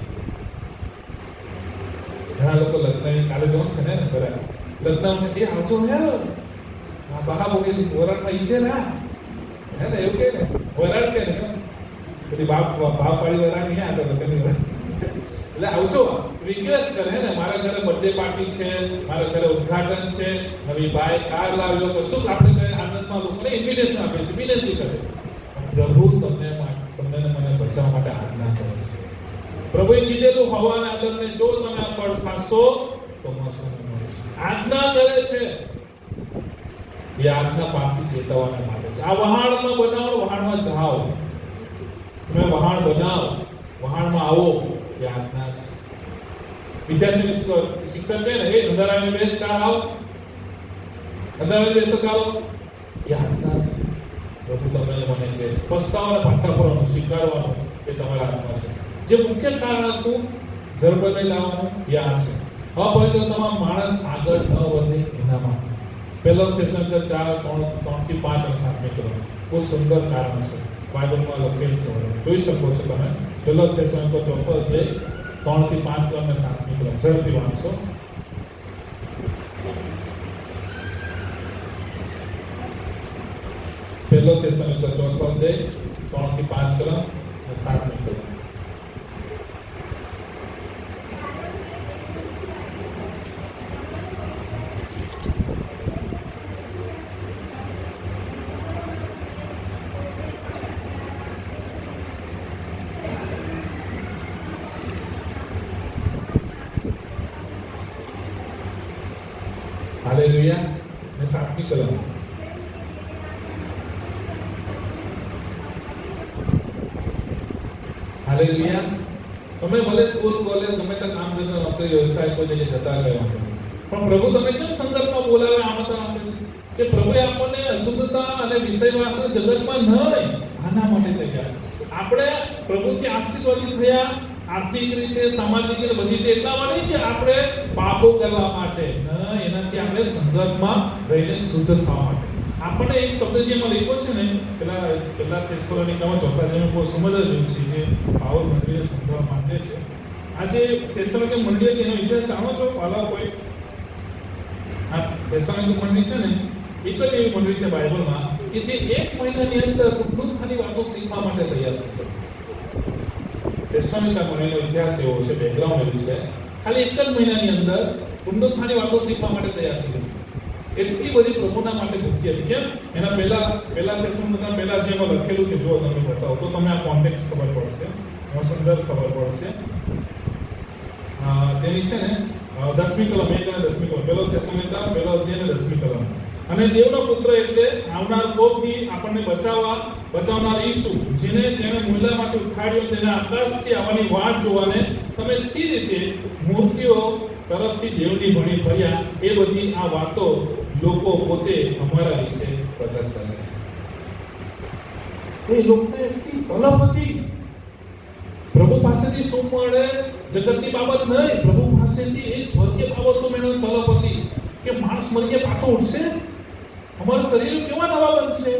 ઘણા લોકો લગ્ન કાલે જવાનું છે ને, બરાબર, લગ્નમાં એ આવજો હે, આ બહા બોલી વરાળમાં ઈજે ના, હે ને? એવું કે ને, વરાળ કે ને, બધી બાપ પાડી વરાળ નહીં આગળ લગ્નની વરાળ. એટલે આવજો, રિક્વેસ્ટ કરે ને, મારા ઘરે બર્થડે પાર્ટી છે, મારા ઘરે ઉદ્ઘાટન છે, નવી બાઈક, કાર લાવ્યો, કશું આપણે કઈ આનંદમાં લોકોને ઇન્વિટેશન આપે છે, વિનંતી કરે છે. પ્રભુ તમને મને બચાવવા માટે આજ્ઞા કરે છે. પ્રભુએ કીધેલું હવાના આદમને જો તમે આ ફળ ખાશો તો મળશે. આજ્ઞા કરે છે. એ આજ્ઞા પાપથી ચેતવવાને માટે છે. આ વહાણમાં બનાવો, વહાણમાં જાઓ. તમે વહાણ બનાવો, વહાણમાં આવો, એ આજ્ઞા છે. વિદ્યાર્થીની શિક્ષક કહે ને, એ અંદર આવીને બેસ, ચાલ આવ, અંદર આવીને બેસો, ચાલો, એ આજ્ઞા છે. પ્રભુ તમને મને કહે છે પસ્તાવાને પાછા ફરવાનું, સ્વીકારવાનું, એ તમારા હાથમાં છે. જે મુખ્ય કારણ હતું જળબને લાવવાનું, એ આ છે. અપવિત્રતામાં માણસ આગળ ન વધે એના માટે. પહેલો થેસલોનિકર 4:3-5 અને 7 કલમ બહુ સુંદર કારણ છે. બાઇબલમાં લખેલ છે, જોઈ શકો છો તમે. પહેલો થેસલોનિકર 4:3-5 કલમ અને 7 કલમ ઝડપથી વાંચશો. પહેલો થેસલોનિકર 4:3-5 કલમ અને 7 કલમ. હાલેલુયા. ને 7 કલમ. હાલેલુયા. તમે ભલે સ્કૂલ, કોલેજ, ગમે ત્યાં કામ કરતા, નોકરી, વ્યવસાય કોઈ જગ્યાએ જતા રહ્યા, પણ પ્રભુ તમને કેમ સંગતમાં બોલાવે, આમંત્રણ આપે છે કે પ્રભુએ આપણને અશુદ્ધતા અને વિષયવાસના જગતમાં નહીં, આના માટે તૈયાર છે. આપણે પ્રભુથી આશીર્વાદિત થયા, આર્થિક રીતે, સામાજિક રીતે, બધી રીતે એટલા માટે કે આપણે પાપો કરવા માટે ન, એનાથી આપણે સંગતમાં રહીને શુદ્ધ થવા માટે. આપણને એક શબ્દ જે એમાં લખ્યો છે ને, પેલા થેસલોનિકામાં 4 અધ્યાયમાં બહુ સમજ જ છે, જે પાવલ મંડળીને સમજાવવા માંગે છે. આ જે થેસલોનિકા મંડળી હતી એનો ઇતિહાસ જાણો છો? પાલા કોઈ આ થેસલોનિકા મંડળી છે ને, એક જ એવી મંડળી છે બાઇબલમાં કે જે 1 મહિનાની અંદર પુનરુત્થાનની વાતો શીખવા માટે તૈયાર થઈ ગઈ. થેસલોનિકા મંડળીનો ઇતિહાસ એવો છે, બેકગ્રાઉન્ડ એવું છે, ખાલી 1 જ મહિનાની અંદર પુનરુત્થાનની વાતો શીખવા માટે તૈયાર થઈ ગઈ. એટલી બધી પ્રભુના માટે ભૂખી હતી. કેમ? એના પહેલા થેસલોનિકા પહેલા અધ્યાયમાં લખેલું છે, જો તમને બતાવો તો તમને આ કોન્ટેક્સ્ટ ખબર પડશે, એનો સંદર્ભ ખબર પડશે. તેની છે ને 10મી કલમ, 1 અને 10મી કલમ, પહેલો થેસલોનિકા પહેલો અધ્યાય અને 10મી કલમ. અને દેવનો પુત્ર એટલે આવનાર કોપથી આપણને બચાવવા બચાવનાર ઈસુ, જેને તેણે મુલ્લામાંથી ઉઠાડ્યો, તેના આકાશથી આવવાની વાટ જોવાને તમે સી રીતે મૂર્તિઓ તરફથી દેવની ભણી ફર્યા, એ બધી આ વાતો લોકો પોતે અમારા વિશે પ્રગટ કરે છે. એ લોકોને એટલી તલબ હતી પ્રભુ પાસેથી શું મળે, જગતની બાબત નહીં, પ્રભુ પાસેથી એ સ્વર્ગીય બાબતોમાં એનો તલબ હતી કે માણસ મરીને પાછો ઉઠશે, અમારા શરીરો કેવા નવા બનશે.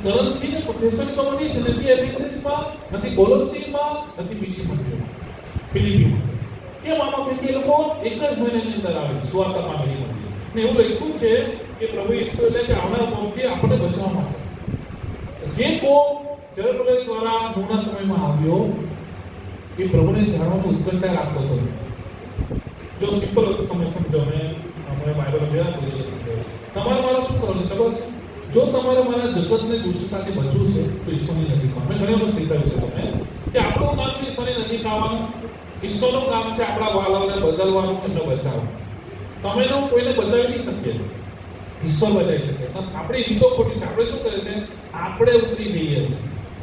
તરતથી ને થેસલોનિકીની છે, નથી એફેસસમાં, નથી કોલોસીમાં, નથી બીજી મંદિરોમાં, ફિલિપીમાં. કેમ આમાં કે એ લોકો એક જ મહિનાની અંદર આવે સુવાર્તા પામેલી મંદિર. ને એવું લખ્યું છે કે પ્રભુ ઈસુ એટલે કે આવનાર કોમથી આપણને બચાવવા માટે જે કોમ જરપ્રલય દ્વારા નૂના સમયમાં આવ્યો, એ પ્રભુને જાણવાનો ઉત્કંઠા રાખતો હતો. જો સિમ્પલ વસ્તુ તમે સમજો, મેં બાઇબલ અભ્યાસ પૂછેલો સમજાવ્યું. તમારે મારે શું કરવું છે ખબર છે? જો તમારે મારા જગતને દૂષિતતાથી બચવું છે તો ઈશ્વરની નજીક મેં ઘણી વખત શીખવ્યું છે તમને કે આપણું કામ છે ઈશ્વરની નજીક આવવાનું, ઈશ્વરનું કામ છે આપણા વાલાઓને બદલવાનું, એમને બચાવવાનું. તમે તો કોઈને બચાવી નહીં શકીએ, ઈશ્વર બચાવી શકે. આપણી રીતો ખોટી છે. આપણે શું કરે છે? આપણે ઉતરી જઈએ છીએ,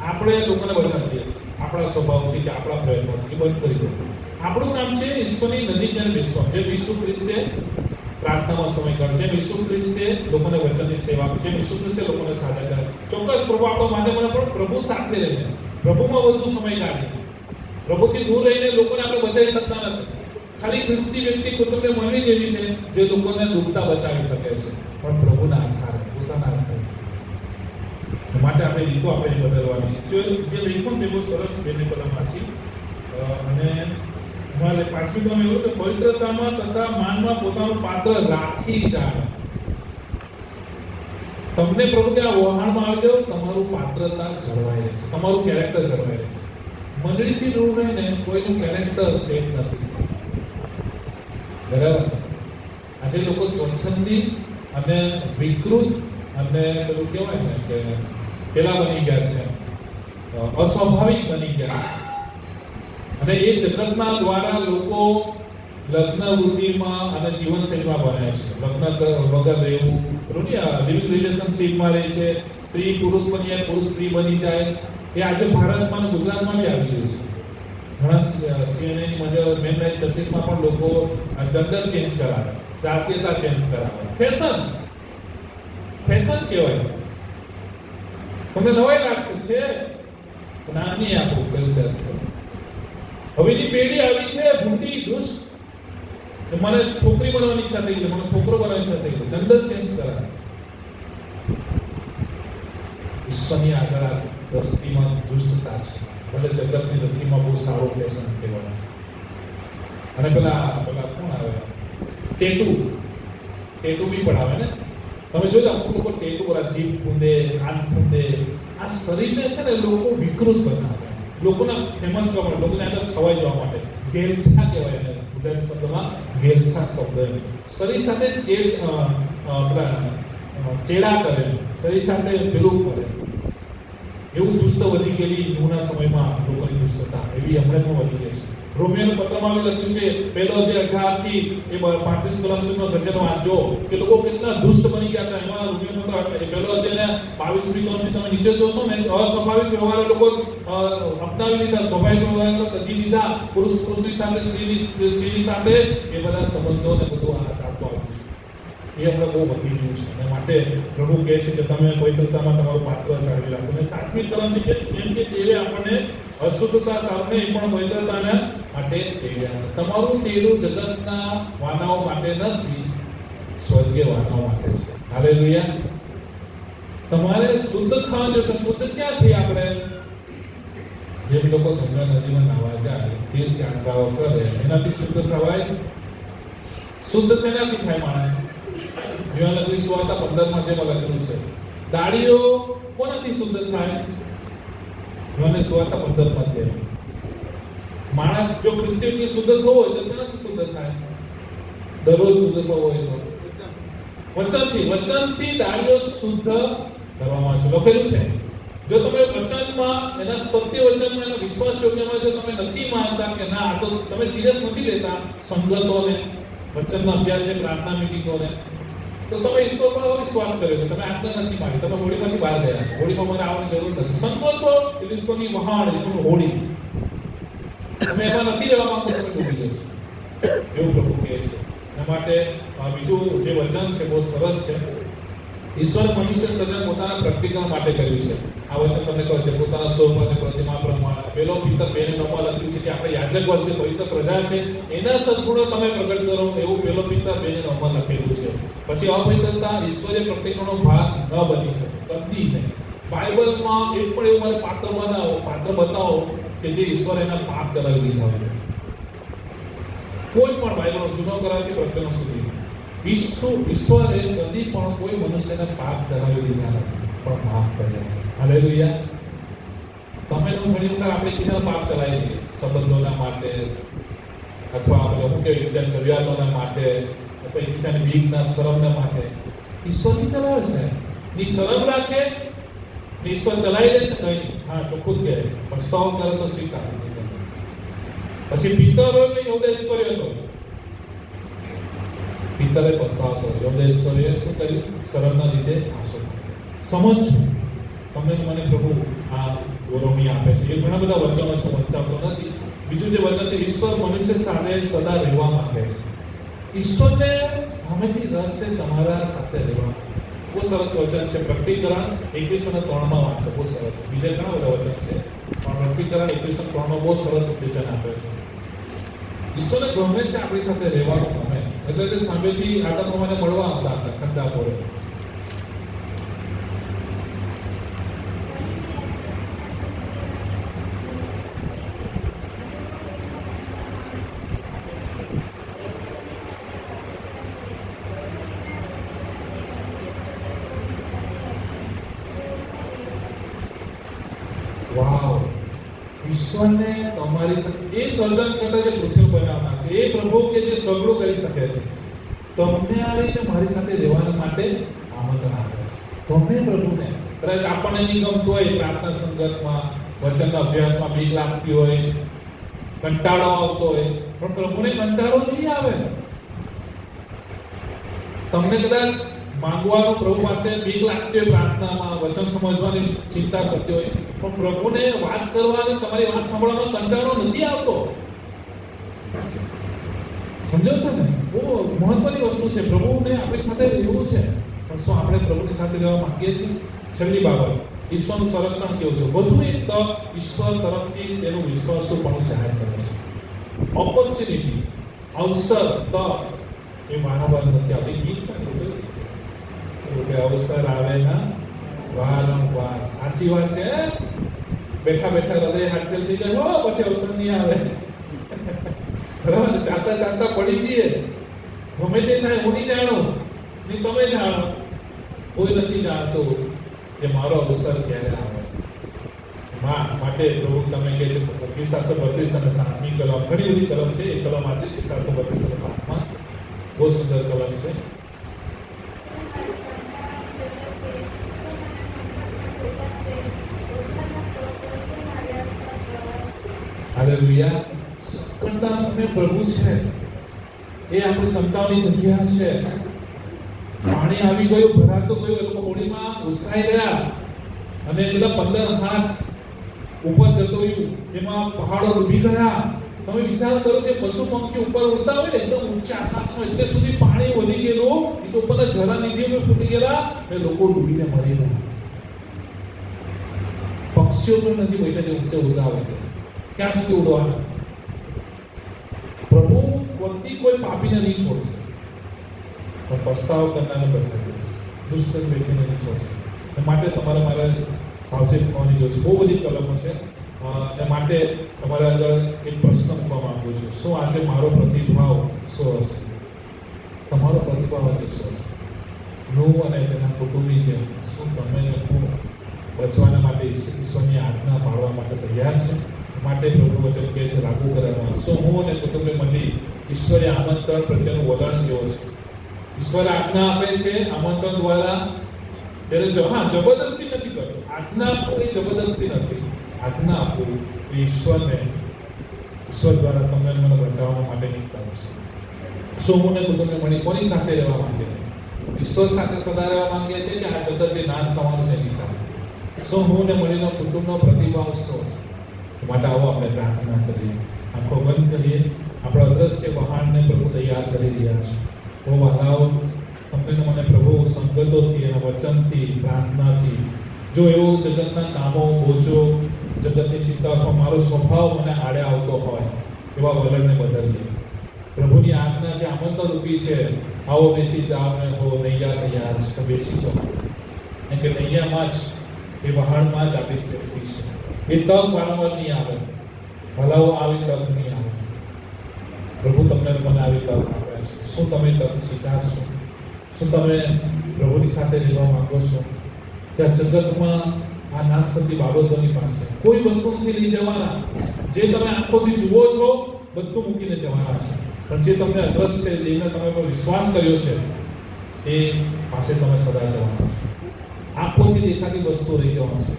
આપણે લોકોને બચાવી દઈએ છીએ આપણા સ્વભાવથી કે આપણા પ્રયત્નોથી. બંધ કરી દો. આપણું કામ છે ઈશ્વરની નજીક જઈને બેસવાનું. જેમ ઈસુ ખ્રિસ્તે પ્રાર્થનામાં સમય કાઢ્યો, જેમ ઈસુ ખ્રિસ્તે લોકોને વચનની સેવા, જેમ ઈસુ ખ્રિસ્તે લોકોને સાજા કરે. ચોક્કસ પ્રભુ આપણા માધ્યમોને પણ પ્રભુ સાથે રહીને, પ્રભુમાં વધુ સમય કાઢીને, પ્રભુથી દૂર રહીને લોકોને આપણે બચાવી શકતા નથી. ખાલી ખ્રિસ્તી વ્યક્તિ કુટુંબને મળવી જેવી છે જે લોકોને ડૂબતા બચાવી શકે છે, પણ પ્રભુના આધારે, પોતાના આધારે. માટે આપણે રીતો આપણે બદલવાની છે. જે લેખન તે બહુ સરસ બેને કલમ વાંચી અને મારે પાંચમી કલમ એવું કે પવિત્રતામાં તથા માનમાં પોતાનું પાત્ર રાખી જાણે. તમને પ્રભુ કે આ વહાણમાં આવી જાવ, તમારું પાત્રતા જળવાઈ રહેશે, તમારું કેરેક્ટર જળવાઈ રહેશે. મંડળીથી દૂર રહીને કોઈનું કેરેક્ટર સેફ નથી. બરાબર? આજે લોકો સ્વચ્છંદી અને વિકૃત અને પેલું કહેવાય ને કે પેલા બની ગયા છે, અસ્વાભાવિક બની ગયા. અને એ જગતના દ્વારા લોકો લગ્ન વૃત્તિમાં અને જીવનશૈલીમાં બને છે. લગ્ન વગર રહેવું, લિવિંગ રિલેશનશીપમાં રહે છે. સ્ત્રી પુરુષ બની જાય, પુરુષ સ્ત્રી બની જાય. એ આજે ભારતમાં અને ગુજરાતમાં બી આવી રહ્યું છે. ઘણા સીએનએની મેન ચર્ચિતમાં પણ લોકો જન્ડર ચેન્જ કરાવે, જાતીયતા ચેન્જ કરાવે. ફેશન કહેવાય. તમને નવાઈ લાગશે છે, નાની આપણું કલ્ચર છે. હવેની પેઢી આવી છે ભૂંડી, દુષ્ટ. મને છોકરી બનવાની ઈચ્છા થઈ ગઈ, મને છોકરો બનવાની ઈચ્છા થઈ ગઈ, જન્ડર ચેન્જ કરાવે. ઈશ્વરની આગળ આ દ્રષ્ટિમાં દુષ્ટતા છે. ભલે જગતની દ્રષ્ટિમાં બહુ સારું ફેશન કહેવાય. અને પેલા કોણ આવે, ટેટુ બી પડાવે ને. તમે જોજો અમુક લોકો ટેટુ વાળા જીભ ફૂંદે, કાન ફૂંદે. આ શરીરને છે ને લોકો વિકૃત બનાવે, લોકોના ફેમસ કરવા, લોકોને આગળ છવાઈ જવા માટે. ઘેલછા કહેવાય એને ગુજરાતી શબ્દમાં, ઘેલછા શબ્દ. શરીર સાથે ચેડા કરે, શરીર સાથે પેલું કરે. એવું દુષ્ટ વધી ગયેલી નૂના સમયમાં લોકોની દુષ્ટતા એવી હમણાં પણ વધી ગઈ છે. રોમિયોના પત્રમાં બી લખ્યું છે, પહેલો અધ્યાય 18 થી 35 કલમ સુધીનો ગર્જનો વાંચો કે લોકો કેટલા દુષ્ટ બની ગયા હતા. એમાં રોમિયો પત્ર પહેલો અધ્યાયના 22મી કલમથી તમે નીચે જોશો ને, અસ્વાભાવિક વ્યવહાર લોકો અપનાવી લીધા, સ્વાભાવિક વ્યવહાર તજી લીધા. પુરુષની સાથે, સ્ત્રીની સાથે એ બધા સંબંધોને બધું આ ચાલતું આવ્યું છે. એ હમણાં બહુ વધી ગયું છે. અને માટે પ્રભુ કહે છે કે તમે પવિત્રતામાં તમારું પાત્ર જાળવી રાખો. અને 7મી કલમ છે કે કેમ કે તેડે આપણને અશુદ્ધતા સામે એ પણ પવિત્રતાને માટે તેડ્યા છે. તમારું તેડું જગતના વાનાઓ માટે નથી, સ્વર્ગીય વાનાઓ માટે છે. હાલેલુયા. તમારે શુદ્ધ થવા જશે. શુદ્ધ ક્યાંથી? આપણે જેમ લોકો ગંગા નદીમાં નાહવા જાય, તીર્થ યાત્રાઓ કરે, એનાથી શુદ્ધ થવાય. શુદ્ધ શેનાથી થાય માણસ? યોહાનની સુવાર્તા 15 માં જેમ લખેલું છે, દાડીઓ કોનાથી શુદ્ધ થાય? યોહાનની સુવાર્તા 15 માં છે. માણસ જો ખ્રિસ્તીથી શુદ્ધ થવો હોય તો શેનાથી શુદ્ધ થાય? દરરોજ શુદ્ધ થવો હોય તો વચનથી દાડીઓ શુદ્ધ કરવામાં છે. લખેલું છે. જો તમે વચનમાં, એના સત્ય વચનમાં, એના વિશ્વાસ યોગ્યમાં જો તમે નથી માનતા કે ના, આ તો તમે સિરિયસ નથી લેતા સંગતોને, વચનના અભ્યાસને, પ્રાર્થના મીટિંગોને, તો તમે ઈશ્વર પર વિશ્વાસ કર્યો, તમે આજ્ઞા નથી માની, તમે હોળીમાંથી બહાર ગયા છો, હોળીમાં મને આવવાની જરૂર નથી. સંતો તો ઈશ્વરની વહાણ, ઈશ્વરની હોળી, તમે એમાં નથી રહેવા માંગતો, તમે ડૂબી જશો, એવું પ્રભુ કહે છે. એના માટે બીજું જે વચન છે બહુ સરસ છે. ઈશ્વરે મનુષ્ય સર્જન પોતાના પ્રગટીકરણ માટે કર્યું છે. આ વચન તમને કહે છે પોતાના સ્વરૂપ અને પ્રતિમા પ્રમાણે. પેલો પિતર 2:9 લખ્યું છે કે આપણે યાજક વર્ષે પવિત્ર પ્રજા છે, એના સદગુણો તમે પ્રગટ કરો, એવું પેલો પિતર 2:9 લખેલું છે. પછી અપવિત્રતા ઈશ્વરીય પ્રગટીકરણનો ભાગ ન બની શકે, કદી નહીં. બાઇબલમાં એક પણ એવું મને પાત્ર બતાવો કે જે ઈશ્વર એના પાપ ચલાવી લીધા હોય. કોઈ પણ બાઇબલનો જૂનો કરાવથી પ્રકટન સુધી ઈશ્વરે કદી પણ કોઈ મનુષ્યના પાપ ચલાવી લીધા નથી, પણ માફ કર્યા છે. હાલેલુયા. તમે ઘણી વખત આપણે એકબીજાના પાપ ચલાવી લઈએ, સંબંધોના માટે, અથવા આપણે શું કહેવાય એકબીજાની જરૂરિયાતોના માટે, અથવા એકબીજાની બીકના શરમના માટે. ઈશ્વર ની ચલાવે છે, ની શરમ રાખે, ઈશ્વર ચલાવી લે છે. કઈ હા ચોખ્ખું જ કહે, પછતાવો કરે તો સ્વીકાર. પછી પિતર હોય કે યોદેશ કર્યો હતો, પિતરે પસ્તાવો કર્યો, યોદેશ કર્યો શું કર્યું? શરમના લીધે આંસુ. સમજ તમને મને પ્રભુ આ ગૌરવણી આપે છે. એ ઘણા બધા વચનો છે, વંચાવતો નથી. બીજું જે વચન છે, ઈશ્વર મનુષ્ય સાથે સદા રહેવા માંગે છે. ઈશ્વરને સામેથી રસ છે તમારા સાથે રહેવા. બહુ સરસ વચન છે. પ્રગટીકરણ 21:3 વાંચો, બહુ સરસ. બીજા ઘણા બધા વચન છે, પણ પ્રગટીકરણ 21:3 બહુ સરસ ઉપદેશન આપે છે. ઈશ્વરને ગમે છે આપણી સાથે રહેવાનું ગમે, એટલે તે સામેથી આદમ પ્રમાણે મળવા આવતા હતા ઠંડા પોરે. વાવ, ઈશ્વરને તમારી સાથે એ સર્જન કરતા જે પૃથ્વી બનાવનાર છે, એ પ્રભુ કે જે સગળું કરી શકે છે, તમને આવીને મારી સાથે રહેવા માટે આમંત્રણ આપે છે. ગમે પ્રભુને. કદાચ આપણને નહીં ગમતું હોય, પ્રાર્થના સંગતમાં, વચનના અભ્યાસમાં બીક લાગતી હોય, કંટાળો આવતો હોય, પણ પ્રભુને કંટાળો નહીં આવે. તમને કદાચ માંગવાનું પ્રભુ પાસે બીક લાગતી હોય, પ્રાર્થનામાં વચન સમજવાની ચિંતા કરતી હોય, પણ પ્રભુને વાત કરવાની, તમારી વાત સાંભળવામાં કંટાળો નથી આવતો. સમજો છો ને? બહુ મહત્વની વસ્તુ છે. પ્રભુને આપણી સાથે રહેવું છે, પણ શું આપણે પ્રભુની સાથે રહેવા માંગીએ છીએ? છેલ્લી બાબત, ઈશ્વરનું સંરક્ષણ કેવું છે? વધુ એક તક ઈશ્વર તરફથી તેનું વિશ્વાસુપણું જાહેર કરે છે. ઓપોર્ચ્યુનિટી, અવસર, તક એ માનવવાદ નથી આવતી. ગીત છે કે અવસર આવે ના વારંવાર. સાચી વાત છે. બેઠા બેઠા હૃદય હાટકેલ થઈ જાય, હો પછી અવસર નહીં આવે. બરાબર ને? ચાલતા ચાલતા પડી જઈએ, ગમે તે થાય, હું નહીં જાણું, નહીં તમે જાણો, કોઈ નથી જાણતું કે મારો અવસર ક્યારે આવે. માટે પ્રભુ તમે કહે છે કિસ્સા 32:7 કલમ, ઘણી બધી કલમ છે, એ કલમ આજે કિસ્સા 32:7 બહુ સુંદર કલમ છે. હાલેલુયા. સંકટના સમય પ્રભુ છે, એ આપણી સંતાઓની જગ્યા છે. પાણી આવી ગયું, ભરાતું ગયું, એ લોકો હોળીમાં ઉચકાઈ ગયા, અને પેલા 15 હાથ ઉપર જતો રહ્યું, તેમાં પહાડો ડૂબી ગયા. તમે વિચાર કરો, જે પશુ પંખી ઉપર ઉડતા હોય ને, એકદમ ઊંચા આકાશમાં, એટલે સુધી પાણી વધી ગયેલું, એ તો ઉપરના જરા નિધિઓ ફૂટી ગયેલા, અને લોકો ડૂબીને મરી ગયા. પક્ષીઓ પણ નથી પૈસા જે ઊંચે ઉડતા હોય, ક્યાં સુધી ઉડવાના? પ્રભુ કોઈ પાપીને નહીં છોડશે, પણ પસ્તાવો કરનારને બચાવી દેશે, દુષ્ટ વ્યક્તિને નહીં છોડશે. માટે તમારે મારે સાવચેત થવાની જરૂર છે. બહુ બધી કલમો છે, અને માટે તમારા આગળ એક પ્રશ્ન મૂકવા માંગુ છું. શું આજે મારો પ્રતિભાવ શું હશે? તમારો પ્રતિભાવ આજે શું હશે? નૂહ અને તેના કુટુંબી છે, શું તમે લોકો બચવાના માટે ઈશ્વરની આજ્ઞા પાળવા માટે તૈયાર છે? માટે પ્રભુ વચન કહે છે લાગુ કરવામાં. શું હું અને કુટુંબી મંડળી ઈશ્વરીય આમંત્રણ પ્રત્યેનું વલણ કેવો છે? ઈશ્વર આજ્ઞા આપે છે આમંત્રણ દ્વારા, ત્યારે જબરદસ્તી નથી કરતો. આજ્ઞા આપવું એ જબરદસ્તી નથી. આજ્ઞા આપવું એ ઈશ્વર દ્વારા તમને મને બચાવવા માટેની તક છે. શું હું અને કુટુંબી મંડળી કોની સાથે રહેવા માંગે છે? ઈશ્વર સાથે સદા રહેવા માંગીએ છીએ કે આ જગત જે નાશ થવાનું છે એની સાથે? શું હું ને મળીનો કુટુંબનો પ્રતિભાવ શું હશે? માટે આવો આપણે પ્રાર્થના કરીએ, આંખો બંધ કરીએ. આપણા અદ્રશ્ય વહાણને પ્રભુ તૈયાર કરી રહ્યા છે. ઓ વાલાઓ, તમને ને મને પ્રભુ સંગતોથી એના વચનથી પ્રાર્થનાથી જો એવો જગતના કામો બોજો જગતની ચિંતા અથવા મારો સ્વભાવ મને આડે આવતો હોય એવા વલણને બદલીએ. પ્રભુની આજ્ઞા જે આમંત્રણ રૂપી છે, આવો બેસી જાઓ ને હો નૈયા તૈયાર છે, તો બેસી જાઓ. કે નૈયામાં જ એ વહાણમાં જ આપણી સેફટી છે. એ તક વારંવાર નહીં આવે, ભલાઓ આવી તક નહીં આવે. પ્રભુ તમને મને આવી તક આપે છે. શું તમે તક સ્વીકારશો? શું તમે પ્રભુની સાથે રહેવા માંગો છો? કે આ જગતમાં આ નાશ થતી બાબતોની પાસે કોઈ વસ્તુ નથી લઈ જવાના. જે તમે આંખોથી જુઓ છો બધું મૂકીને જવાના છે, પણ જે તમને અદ્રશ્ય છે, જેને તમે પર વિશ્વાસ કર્યો છે, એ પાસે તમે સદા જવાના છો. આંખોથી દેખાતી વસ્તુ રહી જવાનું છે,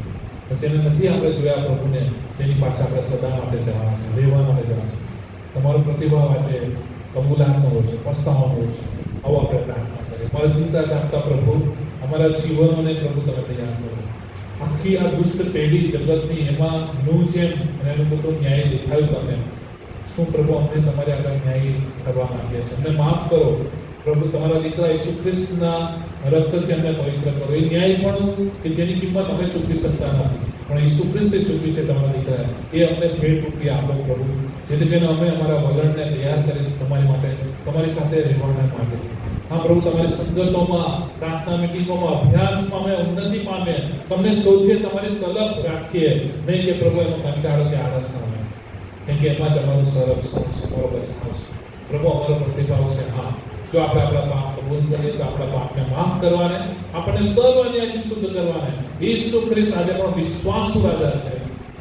પણ જેને નથી આપણે જોયા પ્રભુને, તેની પાસે આપણે સદા માટે જવાના છે, રહેવા માટે જવાના છે. તમારો પ્રતિભાવ આજે કબૂલાતનો હોય છે, પસ્તાવાનો હોય છે. આવો આપણે પ્રાર્થના કરીએ. મારા ચિંતા જાગતા પ્રભુ, અમારા જીવનોને પ્રભુ તમે તૈયાર કરો. આખી આ દુષ્ટ પેઢી જગતની એમાં નું જેમ અને એનું બધું ન્યાય દેખાયું તમને. શું પ્રભુ અમને તમારે આગળ ન્યાય કરવા માંગીએ છીએ? અમને માફ કરો પ્રભુ. તમારા દીકરા ઈસુ ખ્રિસ્તના રક્તથી અમને પવિત્ર કરો. એ ન્યાય પણ કે જેની કિંમત અમે ચૂકવી શકતા નથી, પણ ઈસુ ખ્રિસ્તે ચૂકવી છે તમારા દીકરા. એ અમને ભેટ રૂપી આપો પ્રભુ, જેથી કરીને અમે અમારા વલણને તૈયાર કરીશ તમારી માટે, તમારી સાથે રહેવાના માટે. હા પ્રભુ, તમારી સંગતોમાં, પ્રાર્થના મિટિંગોમાં, અભ્યાસમાં અમે ઉન્નતિ પામે, તમને શોધીએ, તમારી તલબ રાખીએ, નહીં કે પ્રભુ એનો કંટાળો કે આળસ આવે, કેમ કે એમાં જ અમારું સંરક્ષણ છે, અમારો બચાવ છે. પ્રભુ, અમારો પ્રતિભાવ છે હા, જો આપણે આપણા પાપ કબૂલ કરીએ તો આપણા પાપને માફ કરવાને, આપણને સર્વ અન્યાયથી શુદ્ધ કરવાને ઈસુ ખ્રિસ્ત આજે પણ વિશ્વાસુ રાજા છે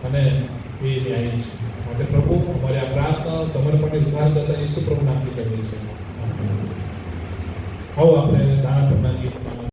અને એ ન્યાયી છે. માટે પ્રભુ, અમારી આ પ્રાર્થના સમર્પણની ઉદ્ધાર કરતા ઈસુ પ્રભુ નામથી કરીએ છીએ. આવો આપણે દાણા પરના ગીતમાં